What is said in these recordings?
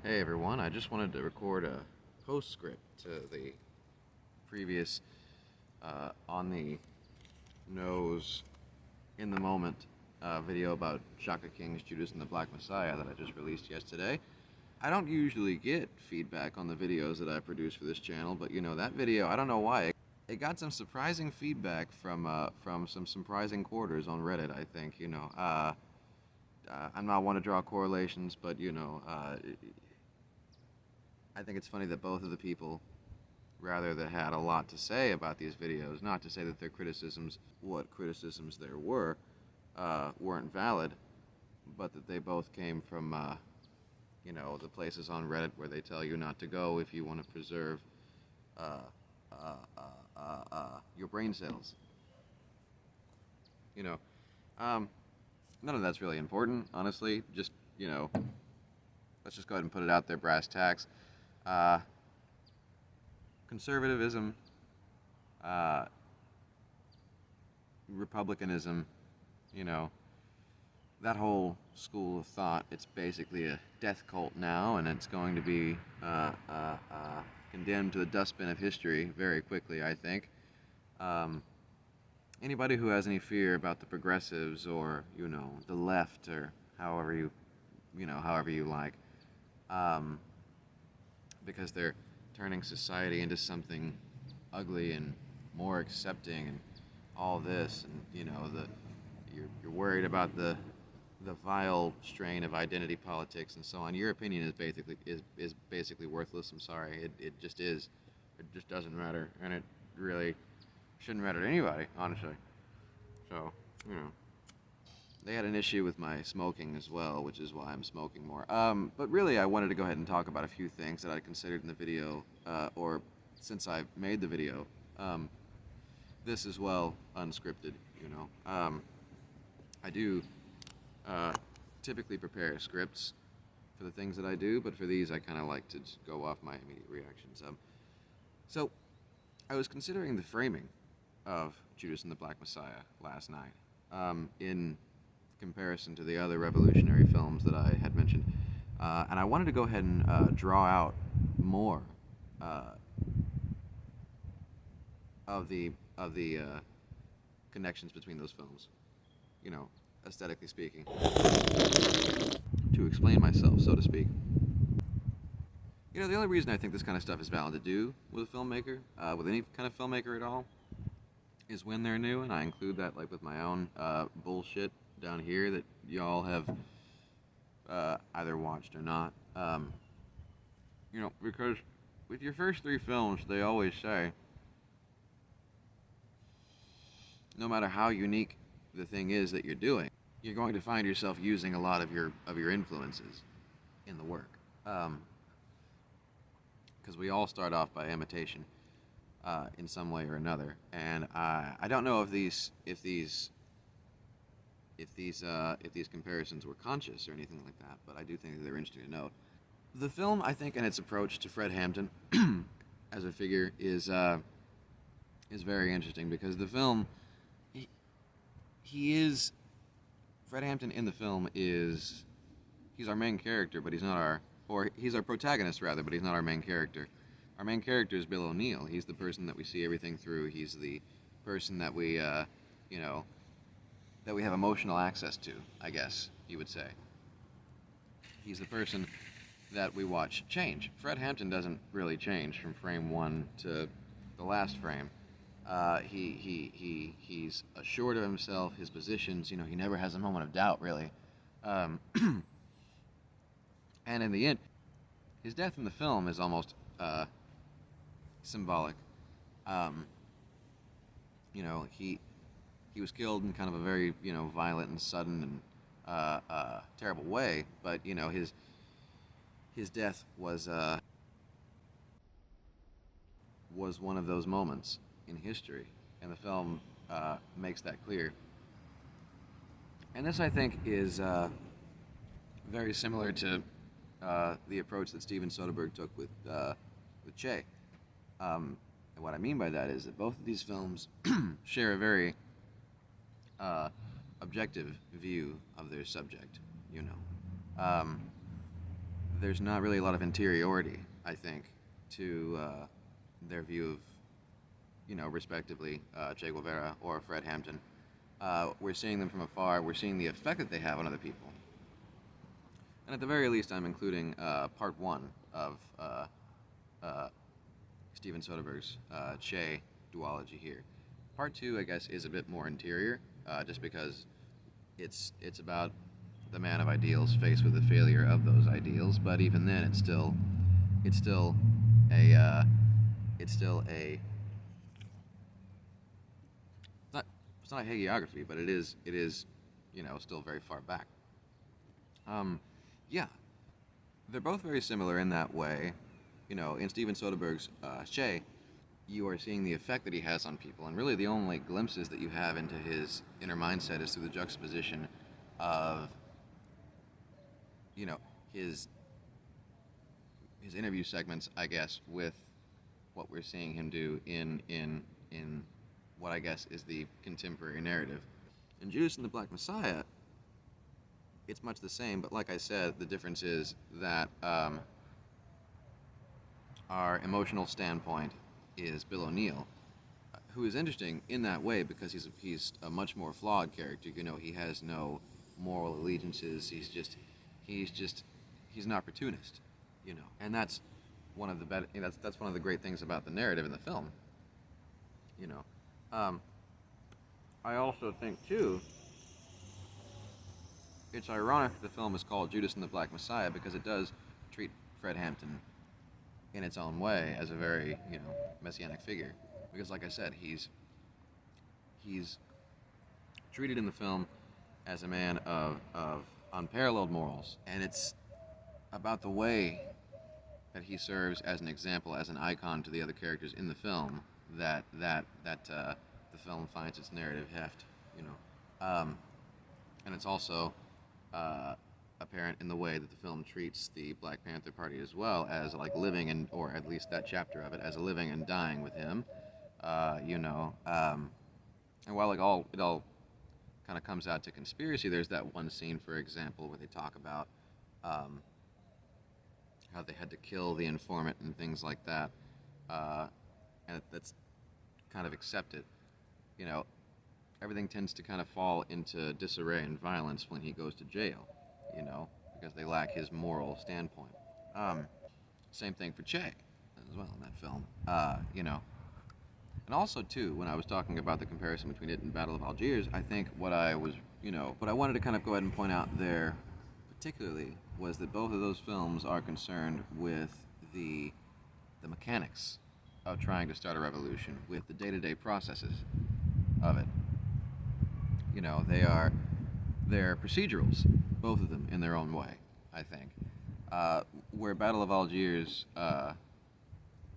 Hey everyone, I just wanted to record a postscript to the previous on the nose, in the moment video about Shaka King's Judas and the Black Messiah that I just released yesterday. I don't usually get feedback on the videos that I produce for this channel, but that video, I don't know why, it got some surprising feedback from some surprising quarters on Reddit, I think. I'm not one to draw correlations, but I think it's funny that both of the people, rather, that had a lot to say about these videos, not to say that their criticisms, what criticisms there were, weren't valid, but that they both came from, the places on Reddit where they tell you not to go if you want to preserve your brain cells. None of that's really important, honestly. Just, let's just go ahead and put it out there, brass tacks. Conservatism, republicanism, that whole school of thought, it's basically a death cult now, and it's going to be condemned to the dustbin of history very quickly, I think. Anybody who has any fear about the progressives or, the left, or however you like, because they're turning society into something ugly and more accepting and all this, and you're worried about the vile strain of identity politics and so on. Your opinion is basically worthless. I'm sorry, it just is. It just doesn't matter, and it really shouldn't matter to anybody, honestly. So they had an issue with my smoking as well, which is why I'm smoking more. But really, I wanted to go ahead and talk about a few things that I considered in the video, or since I made the video. This is well unscripted, I do typically prepare scripts for the things that I do, but for these, I kind of like to just go off my immediate reactions. So, I was considering the framing of Judas and the Black Messiah last night, in comparison to the other revolutionary films that I had mentioned, and I wanted to go ahead and draw out more of the connections between those films, aesthetically speaking, to explain myself, so to speak. The only reason I think this kind of stuff is valid to do with a filmmaker, with any kind of filmmaker at all, is when they're new, and I include that like with my own bullshit down here that y'all have either watched or not. Because with your first three films, they always say, no matter how unique the thing is that you're doing, you're going to find yourself using a lot of your influences in the work. Because we all start off by imitation in some way or another, and I don't know if these comparisons were conscious or anything like that, but I do think that they're interesting to note. The film, I think, and its approach to Fred Hampton as a figure is very interesting, because the film, Fred Hampton in the film he's our main character, but he's our protagonist rather, but he's not our main character. Our main character is Bill O'Neill. He's the person that we see everything through. He's the person that we, that we have emotional access to, I guess you would say. He's the person that we watch change. Fred Hampton doesn't really change from frame one to the last frame. He's assured of himself, his positions. He never has a moment of doubt, really. And in the end, his death in the film is almost symbolic. He was killed in kind of a very violent and sudden and terrible way, but his death was one of those moments in history, and the film makes that clear. And this, I think, is very similar to the approach that Steven Soderbergh took with Che. And what I mean by that is that both of these films share a very objective view of their subject. there's not really a lot of interiority, I think, to their view of, respectively, Che Guevara or Fred Hampton. We're seeing them from afar. We're seeing the effect that they have on other people. And at the very least, I'm including part one of Steven Soderbergh's Che duology here. Part two, I guess, is a bit more interior, just because it's about the man of ideals faced with the failure of those ideals. But even then, it's still a it's not a hagiography, but it is still very far back. Yeah, they're both very similar in that way. In Steven Soderbergh's Che, you are seeing the effect that he has on people, and really the only glimpses that you have into his inner mindset is through the juxtaposition of, his interview segments, I guess, with what we're seeing him do in what I guess is the contemporary narrative. In Judas and the Black Messiah, it's much the same, but like I said, the difference is that our emotional standpoint is Bill O'Neill, who is interesting in that way because he's a much more flawed character. He has no moral allegiances. He's an opportunist. And that's one of the better. That's one of the great things about the narrative in the film. I also think too, it's ironic that the film is called Judas and the Black Messiah because it does treat Fred Hampton in its own way as a very, messianic figure. Because like I said, he's treated in the film as a man of unparalleled morals, and it's about the way that he serves as an example, as an icon to the other characters in the film that the film finds its narrative heft, and it's also apparent in the way that the film treats the Black Panther Party as well as like living or at least that chapter of it as a living and dying with him, and while it all kind of comes out to conspiracy, there's that one scene, for example, where they talk about how they had to kill the informant and things like that, and that's kind of accepted. Everything tends to kind of fall into disarray and violence when he goes to jail, because they lack his moral standpoint. Same thing for Che as well in that film, And also, too, when I was talking about the comparison between it and Battle of Algiers, I think what I wanted to kind of go ahead and point out there particularly was that both of those films are concerned with the mechanics of trying to start a revolution, with the day-to-day processes of it. They're procedurals, both of them in their own way, I think. Where Battle of Algiers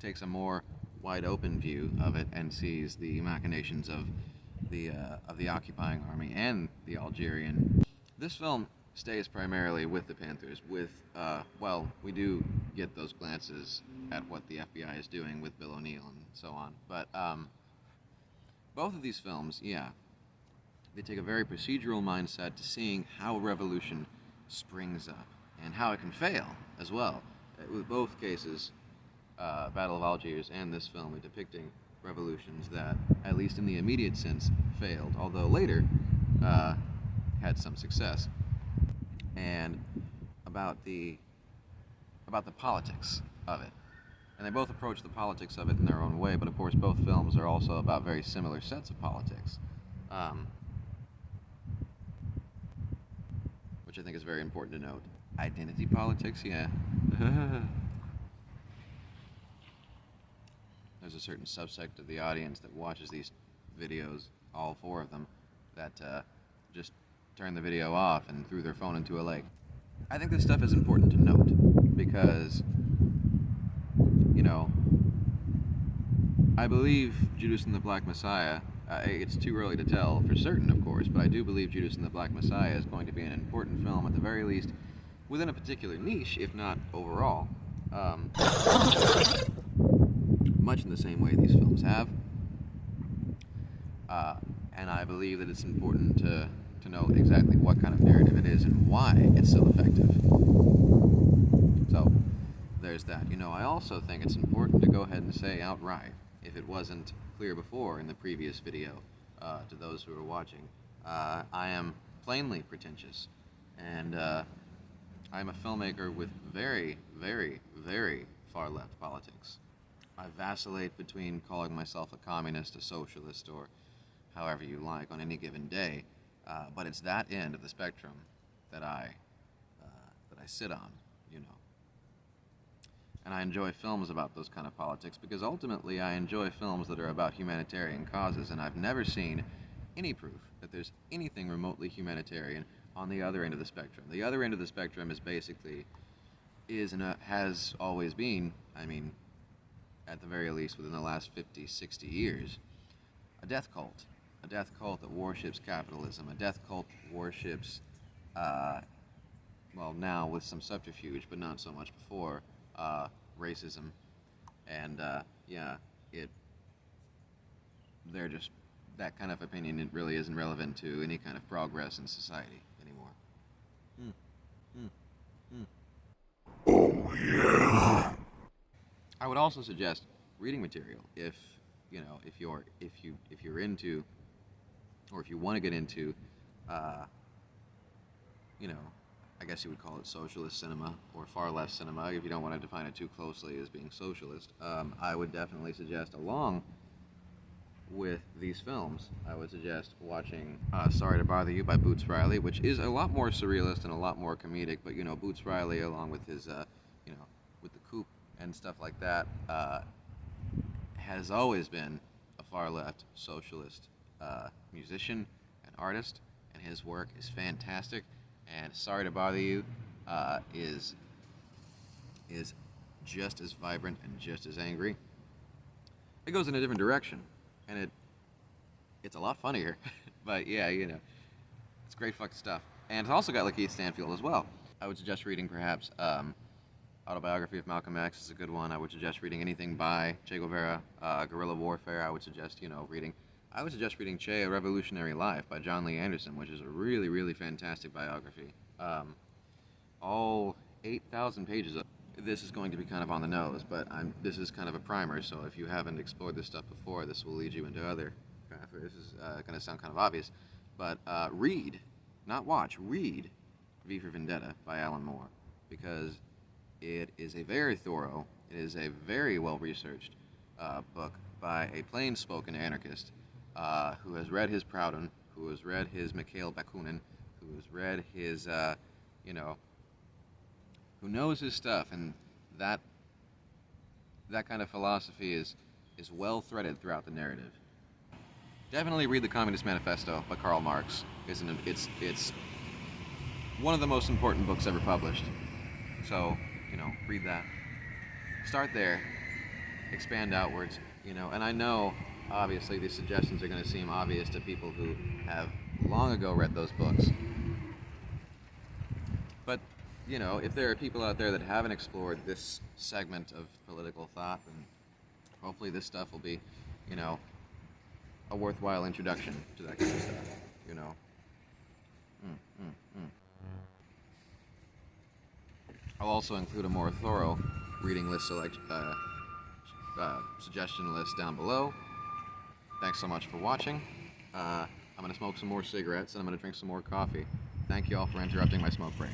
takes a more wide-open view of it and sees the machinations of the occupying army and the Algerian. This film stays primarily with the Panthers. We do get those glances at what the FBI is doing with Bill O'Neill and so on, but both of these films, they take a very procedural mindset to seeing how a revolution springs up and how it can fail as well. With both cases, Battle of Algiers and this film are depicting revolutions that, at least in the immediate sense, failed, although later had some success. And about the politics of it. And they both approach the politics of it in their own way, but of course both films are also about very similar sets of politics. Which I think is very important to note. Identity politics, yeah. There's a certain subsect of the audience that watches these videos, all four of them, that just turn the video off and threw their phone into a lake. I think this stuff is important to note because, I believe Judas and the Black Messiah, it's too early to tell for certain, of course, but I do believe Judas and the Black Messiah is going to be an important film, at the very least, within a particular niche, if not overall. Much in the same way these films have. And I believe that it's important to know exactly what kind of narrative it is and why it's so effective. So, there's that. You know, I also think it's important to go ahead and say outright, if it wasn't clear before in the previous video, to those who are watching, I am plainly pretentious, and I'm a filmmaker with very, very, very far-left politics. I vacillate between calling myself a communist, a socialist, or however you like on any given day, but it's that end of the spectrum that I sit on, you know. And I enjoy films about those kind of politics because ultimately I enjoy films that are about humanitarian causes, and I've never seen any proof that there's anything remotely humanitarian on the other end of the spectrum. The other end of the spectrum is basically, has always been, I mean, at the very least within the last 50, 60 years, a death cult. A death cult that worships capitalism. A death cult that worships, well, now with some subterfuge, but not so much before, racism. And, yeah, they're just, that kind of opinion, it really isn't relevant to any kind of progress in society anymore. Oh, yeah. I would also suggest reading material if, you know, if you're into, or if you want to get into, you know, I guess you would call it socialist cinema or far left cinema if you don't want to define it too closely as being socialist. I would definitely suggest, along with these films, I would suggest watching Sorry to Bother You by Boots Riley, which is a lot more surrealist and a lot more comedic, but, you know, Boots Riley, along with his, you know, with the coupe and stuff like that, has always been a far-left socialist musician and artist, and his work is fantastic. And Sorry to Bother You is just as vibrant and just as angry. It goes in a different direction, and it's a lot funnier. But yeah, you know, it's great fucking stuff. And it's also got Lakeith Stanfield as well. I would suggest reading perhaps Autobiography of Malcolm X is a good one. I would suggest reading anything by Che Guevara, Guerrilla Warfare. I would suggest, you know, reading Che, A Revolutionary Life by John Lee Anderson, which is a really, really fantastic biography. All 8,000 pages of this is going to be kind of on the nose, but this is kind of a primer, so if you haven't explored this stuff before, this will lead you into other. This is going to sound kind of obvious, but read, not watch, read V for Vendetta by Alan Moore, because it is a very thorough, it is a very well-researched book by a plain-spoken anarchist who has read his Proudhon, who has read his Mikhail Bakunin, who has read his, you know, who knows his stuff, and that kind of philosophy is well threaded throughout the narrative. Definitely read the Communist Manifesto by Karl Marx. It's one of the most important books ever published. So, you know, read that. Start there, expand outwards, you know, and I know, obviously, these suggestions are going to seem obvious to people who have long ago read those books. But, you know, if there are people out there that haven't explored this segment of political thought, then hopefully this stuff will be, you know, a worthwhile introduction to that kind of stuff, you know. I'll also include a more thorough reading list suggestion list down below. Thanks so much for watching. I'm going to smoke some more cigarettes and I'm going to drink some more coffee. Thank you all for interrupting my smoke break.